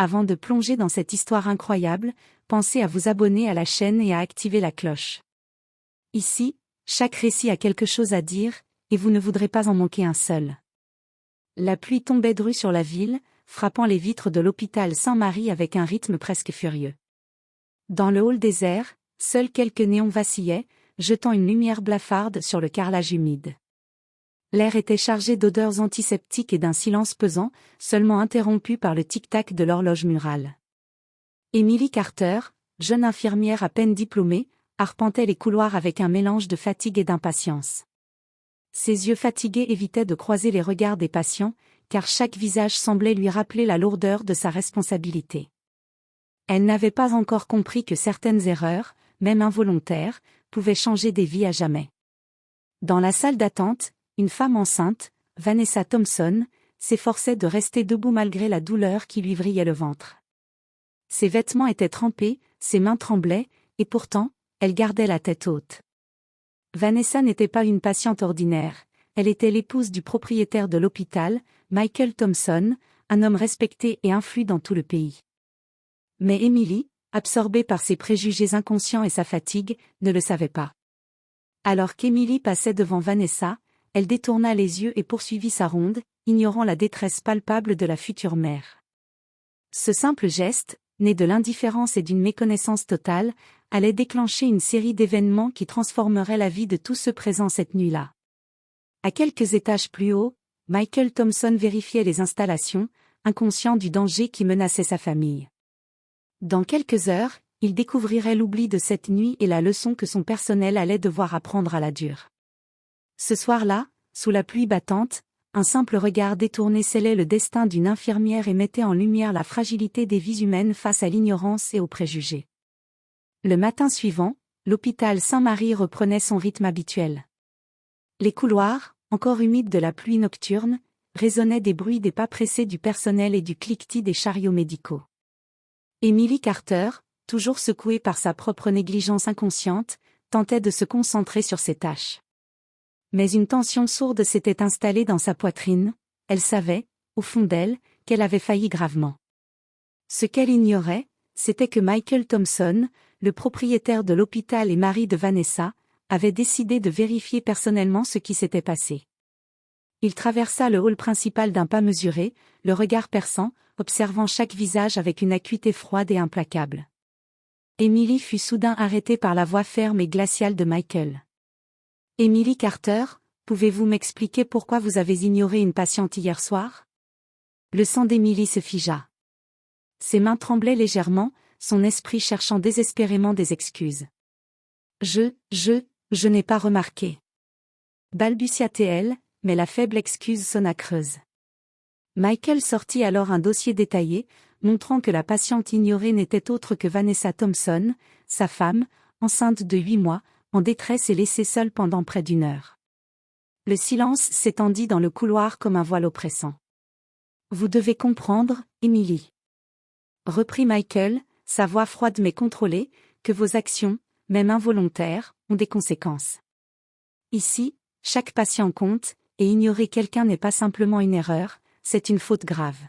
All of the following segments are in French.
Avant de plonger dans cette histoire incroyable, pensez à vous abonner à la chaîne et à activer la cloche. Ici, chaque récit a quelque chose à dire, et vous ne voudrez pas en manquer un seul. La pluie tombait dru sur la ville, frappant les vitres de l'hôpital Saint-Marie avec un rythme presque furieux. Dans le hall désert, seuls quelques néons vacillaient, jetant une lumière blafarde sur le carrelage humide. L'air était chargé d'odeurs antiseptiques et d'un silence pesant, seulement interrompu par le tic-tac de l'horloge murale. Emily Carter, jeune infirmière à peine diplômée, arpentait les couloirs avec un mélange de fatigue et d'impatience. Ses yeux fatigués évitaient de croiser les regards des patients, car chaque visage semblait lui rappeler la lourdeur de sa responsabilité. Elle n'avait pas encore compris que certaines erreurs, même involontaires, pouvaient changer des vies à jamais. Dans la salle d'attente, une femme enceinte, Vanessa Thompson, s'efforçait de rester debout malgré la douleur qui lui vrillait le ventre. Ses vêtements étaient trempés, ses mains tremblaient, et pourtant, elle gardait la tête haute. Vanessa n'était pas une patiente ordinaire, elle était l'épouse du propriétaire de l'hôpital, Michael Thompson, un homme respecté et influent dans tout le pays. Mais Emily, absorbée par ses préjugés inconscients et sa fatigue, ne le savait pas. Alors qu'Emily passait devant Vanessa, elle détourna les yeux et poursuivit sa ronde, ignorant la détresse palpable de la future mère. Ce simple geste, né de l'indifférence et d'une méconnaissance totale, allait déclencher une série d'événements qui transformeraient la vie de tous ceux présents cette nuit-là. À quelques étages plus haut, Michael Thompson vérifiait les installations, inconscient du danger qui menaçait sa famille. Dans quelques heures, il découvrirait l'oubli de cette nuit et la leçon que son personnel allait devoir apprendre à la dure. Ce soir-là, sous la pluie battante, un simple regard détourné scellait le destin d'une infirmière et mettait en lumière la fragilité des vies humaines face à l'ignorance et aux préjugés. Le matin suivant, l'hôpital Saint-Marie reprenait son rythme habituel. Les couloirs, encore humides de la pluie nocturne, résonnaient des bruits des pas pressés du personnel et du cliquetis des chariots médicaux. Emily Carter, toujours secouée par sa propre négligence inconsciente, tentait de se concentrer sur ses tâches. Mais une tension sourde s'était installée dans sa poitrine, elle savait, au fond d'elle, qu'elle avait failli gravement. Ce qu'elle ignorait, c'était que Michael Thompson, le propriétaire de l'hôpital et mari de Vanessa, avait décidé de vérifier personnellement ce qui s'était passé. Il traversa le hall principal d'un pas mesuré, le regard perçant, observant chaque visage avec une acuité froide et implacable. Emily fut soudain arrêtée par la voix ferme et glaciale de Michael. « Emily Carter, pouvez-vous m'expliquer pourquoi vous avez ignoré une patiente hier soir ?» Le sang d'Emily se figea. Ses mains tremblaient légèrement, son esprit cherchant désespérément des excuses. Je n'ai pas remarqué. Balbutia-t-elle, mais la faible excuse sonna creuse. Michael sortit alors un dossier détaillé, montrant que la patiente ignorée n'était autre que Vanessa Thompson, sa femme, enceinte de 8 mois, en détresse et laissée seule pendant près d'1 heure. Le silence s'étendit dans le couloir comme un voile oppressant. « Vous devez comprendre, Emily. » reprit Michael, sa voix froide mais contrôlée, que vos actions, même involontaires, ont des conséquences. Ici, chaque patient compte, et ignorer quelqu'un n'est pas simplement une erreur, c'est une faute grave.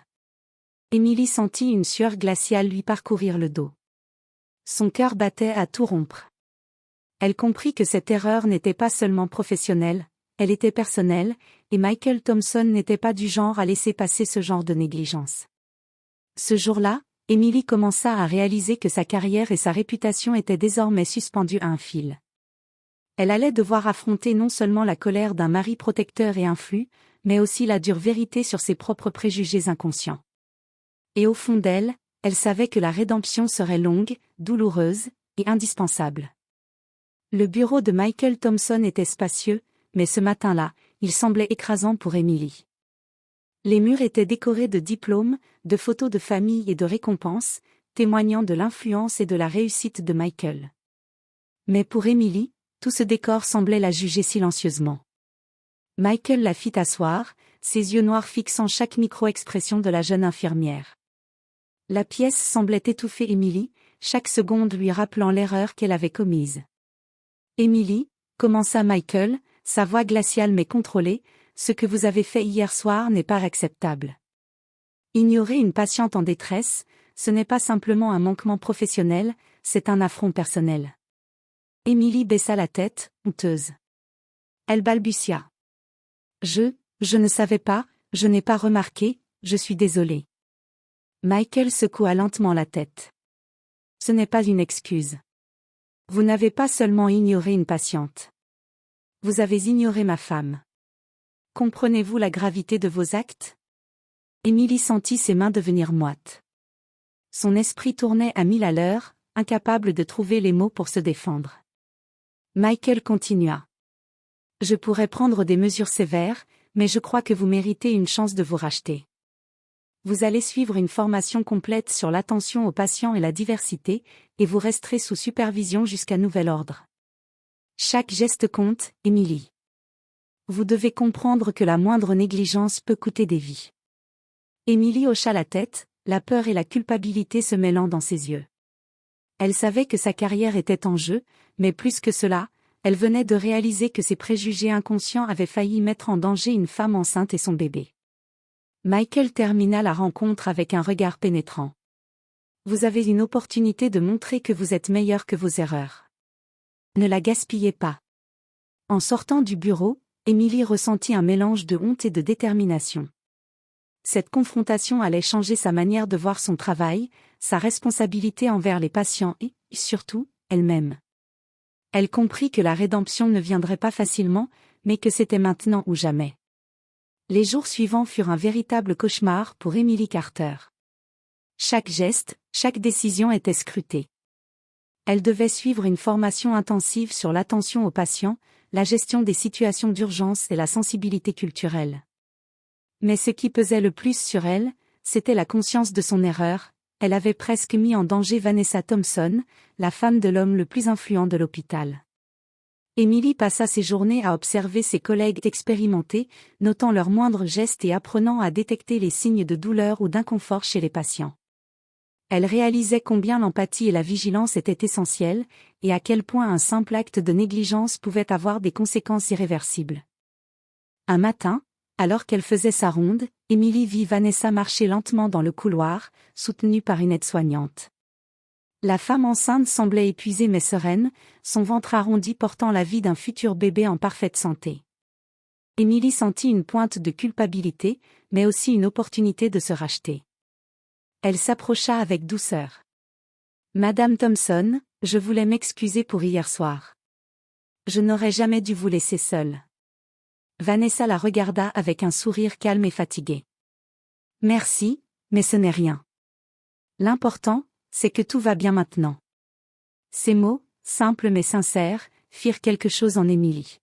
Emily sentit une sueur glaciale lui parcourir le dos. Son cœur battait à tout rompre. Elle comprit que cette erreur n'était pas seulement professionnelle, elle était personnelle, et Michael Thompson n'était pas du genre à laisser passer ce genre de négligence. Ce jour-là, Emily commença à réaliser que sa carrière et sa réputation étaient désormais suspendues à un fil. Elle allait devoir affronter non seulement la colère d'un mari protecteur et influent, mais aussi la dure vérité sur ses propres préjugés inconscients. Et au fond d'elle, elle savait que la rédemption serait longue, douloureuse, et indispensable. Le bureau de Michael Thompson était spacieux, mais ce matin-là, il semblait écrasant pour Emily. Les murs étaient décorés de diplômes, de photos de famille et de récompenses, témoignant de l'influence et de la réussite de Michael. Mais pour Emily, tout ce décor semblait la juger silencieusement. Michael la fit asseoir, ses yeux noirs fixant chaque micro-expression de la jeune infirmière. La pièce semblait étouffer Emily, chaque seconde lui rappelant l'erreur qu'elle avait commise. « Emily, » commença Michael, sa voix glaciale mais contrôlée, « ce que vous avez fait hier soir n'est pas acceptable. » Ignorer une patiente en détresse, ce n'est pas simplement un manquement professionnel, c'est un affront personnel. Émilie baissa la tête, honteuse. Elle balbutia. Je ne savais pas, je n'ai pas remarqué, je suis désolée. Michael secoua lentement la tête. Ce n'est pas une excuse. Vous n'avez pas seulement ignoré une patiente. Vous avez ignoré ma femme. Comprenez-vous la gravité de vos actes? Émilie sentit ses mains devenir moites. Son esprit tournait à 1000 à l'heure, incapable de trouver les mots pour se défendre. Michael continua. Je pourrais prendre des mesures sévères, mais je crois que vous méritez une chance de vous racheter. Vous allez suivre une formation complète sur l'attention aux patients et la diversité, et vous resterez sous supervision jusqu'à nouvel ordre. Chaque geste compte, Émilie. Vous devez comprendre que la moindre négligence peut coûter des vies. Émilie hocha la tête, la peur et la culpabilité se mêlant dans ses yeux. Elle savait que sa carrière était en jeu, mais plus que cela, elle venait de réaliser que ses préjugés inconscients avaient failli mettre en danger une femme enceinte et son bébé. Michael termina la rencontre avec un regard pénétrant. Vous avez une opportunité de montrer que vous êtes meilleur que vos erreurs. Ne la gaspillez pas. En sortant du bureau, Émilie ressentit un mélange de honte et de détermination. Cette confrontation allait changer sa manière de voir son travail, sa responsabilité envers les patients et, surtout, elle-même. Elle comprit que la rédemption ne viendrait pas facilement, mais que c'était maintenant ou jamais. Les jours suivants furent un véritable cauchemar pour Emily Carter. Chaque geste, chaque décision était scrutée. Elle devait suivre une formation intensive sur l'attention aux patients, la gestion des situations d'urgence et la sensibilité culturelle. Mais ce qui pesait le plus sur elle, c'était la conscience de son erreur. Elle avait presque mis en danger Vanessa Thompson, la femme de l'homme le plus influent de l'hôpital. Émilie passa ses journées à observer ses collègues expérimentés, notant leurs moindres gestes et apprenant à détecter les signes de douleur ou d'inconfort chez les patients. Elle réalisait combien l'empathie et la vigilance étaient essentielles, et à quel point un simple acte de négligence pouvait avoir des conséquences irréversibles. Un matin, alors qu'elle faisait sa ronde, Émilie vit Vanessa marcher lentement dans le couloir, soutenue par une aide-soignante. La femme enceinte semblait épuisée mais sereine, son ventre arrondi portant la vie d'un futur bébé en parfaite santé. Émilie sentit une pointe de culpabilité, mais aussi une opportunité de se racheter. Elle s'approcha avec douceur. « Madame Thompson, je voulais m'excuser pour hier soir. Je n'aurais jamais dû vous laisser seule. » Vanessa la regarda avec un sourire calme et fatigué. « Merci, mais ce n'est rien. L'important, c'est que tout va bien maintenant. » Ces mots, simples mais sincères, firent quelque chose en Émilie.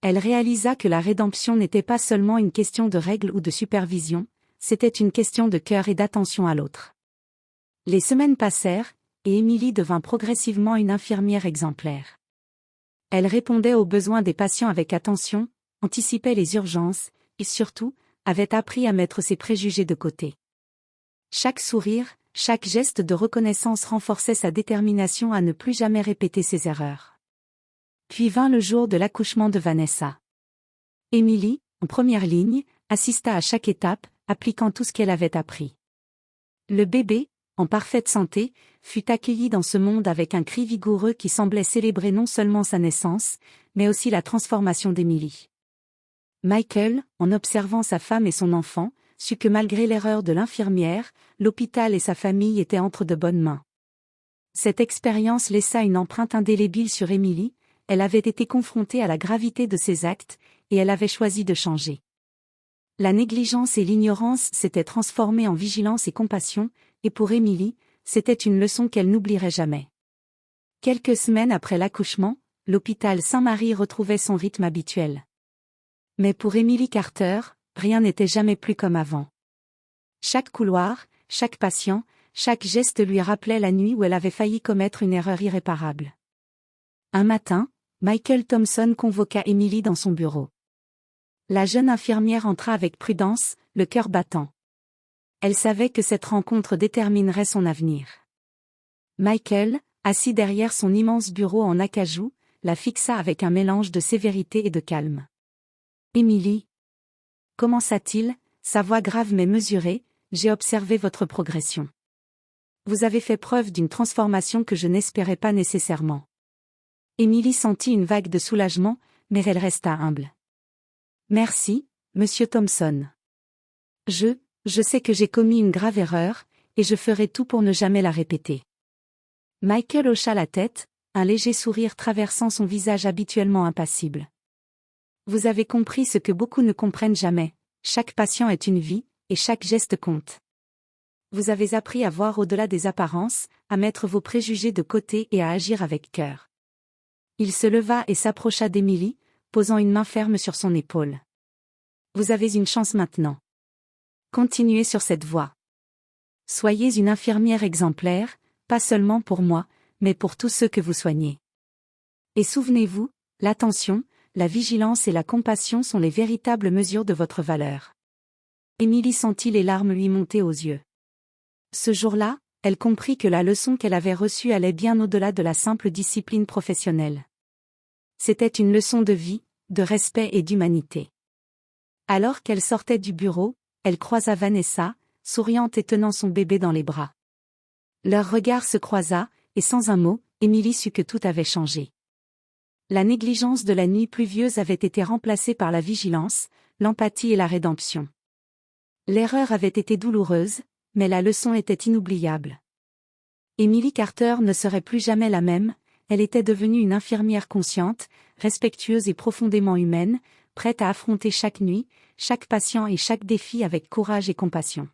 Elle réalisa que la rédemption n'était pas seulement une question de règles ou de supervision, c'était une question de cœur et d'attention à l'autre. Les semaines passèrent, et Émilie devint progressivement une infirmière exemplaire. Elle répondait aux besoins des patients avec attention, anticipait les urgences, et surtout, avait appris à mettre ses préjugés de côté. Chaque sourire, chaque geste de reconnaissance renforçait sa détermination à ne plus jamais répéter ses erreurs. Puis vint le jour de l'accouchement de Vanessa. Émilie, en première ligne, assista à chaque étape, appliquant tout ce qu'elle avait appris. Le bébé, en parfaite santé, fut accueilli dans ce monde avec un cri vigoureux qui semblait célébrer non seulement sa naissance, mais aussi la transformation d'Émilie. Michael, en observant sa femme et son enfant, sut que malgré l'erreur de l'infirmière, l'hôpital et sa famille étaient entre de bonnes mains. Cette expérience laissa une empreinte indélébile sur Émilie, elle avait été confrontée à la gravité de ses actes, et elle avait choisi de changer. La négligence et l'ignorance s'étaient transformées en vigilance et compassion, et pour Émilie, c'était une leçon qu'elle n'oublierait jamais. Quelques semaines après l'accouchement, l'hôpital Saint-Marie retrouvait son rythme habituel. Mais pour Émilie Carter, rien n'était jamais plus comme avant. Chaque couloir, chaque patient, chaque geste lui rappelait la nuit où elle avait failli commettre une erreur irréparable. Un matin, Michael Thompson convoqua Émilie dans son bureau. La jeune infirmière entra avec prudence, le cœur battant. Elle savait que cette rencontre déterminerait son avenir. Michael, assis derrière son immense bureau en acajou, la fixa avec un mélange de sévérité et de calme. « Émilie » commença-t-il, sa voix grave mais mesurée, j'ai observé votre progression. Vous avez fait preuve d'une transformation que je n'espérais pas nécessairement. Emily sentit une vague de soulagement, mais elle resta humble. Merci, monsieur Thompson. Je sais que j'ai commis une grave erreur, et je ferai tout pour ne jamais la répéter. Michael hocha la tête, un léger sourire traversant son visage habituellement impassible. Vous avez compris ce que beaucoup ne comprennent jamais, chaque patient est une vie, et chaque geste compte. Vous avez appris à voir au-delà des apparences, à mettre vos préjugés de côté et à agir avec cœur. Il se leva et s'approcha d'Emily, posant une main ferme sur son épaule. Vous avez une chance maintenant. Continuez sur cette voie. Soyez une infirmière exemplaire, pas seulement pour moi, mais pour tous ceux que vous soignez. Et souvenez-vous, l'attention, la vigilance et la compassion sont les véritables mesures de votre valeur. Emily sentit les larmes lui monter aux yeux. Ce jour-là, elle comprit que la leçon qu'elle avait reçue allait bien au-delà de la simple discipline professionnelle. C'était une leçon de vie, de respect et d'humanité. Alors qu'elle sortait du bureau, elle croisa Vanessa, souriante et tenant son bébé dans les bras. Leur regard se croisa, et sans un mot, Emily sut que tout avait changé. La négligence de la nuit pluvieuse avait été remplacée par la vigilance, l'empathie et la rédemption. L'erreur avait été douloureuse, mais la leçon était inoubliable. Emily Carter ne serait plus jamais la même, elle était devenue une infirmière consciente, respectueuse et profondément humaine, prête à affronter chaque nuit, chaque patient et chaque défi avec courage et compassion.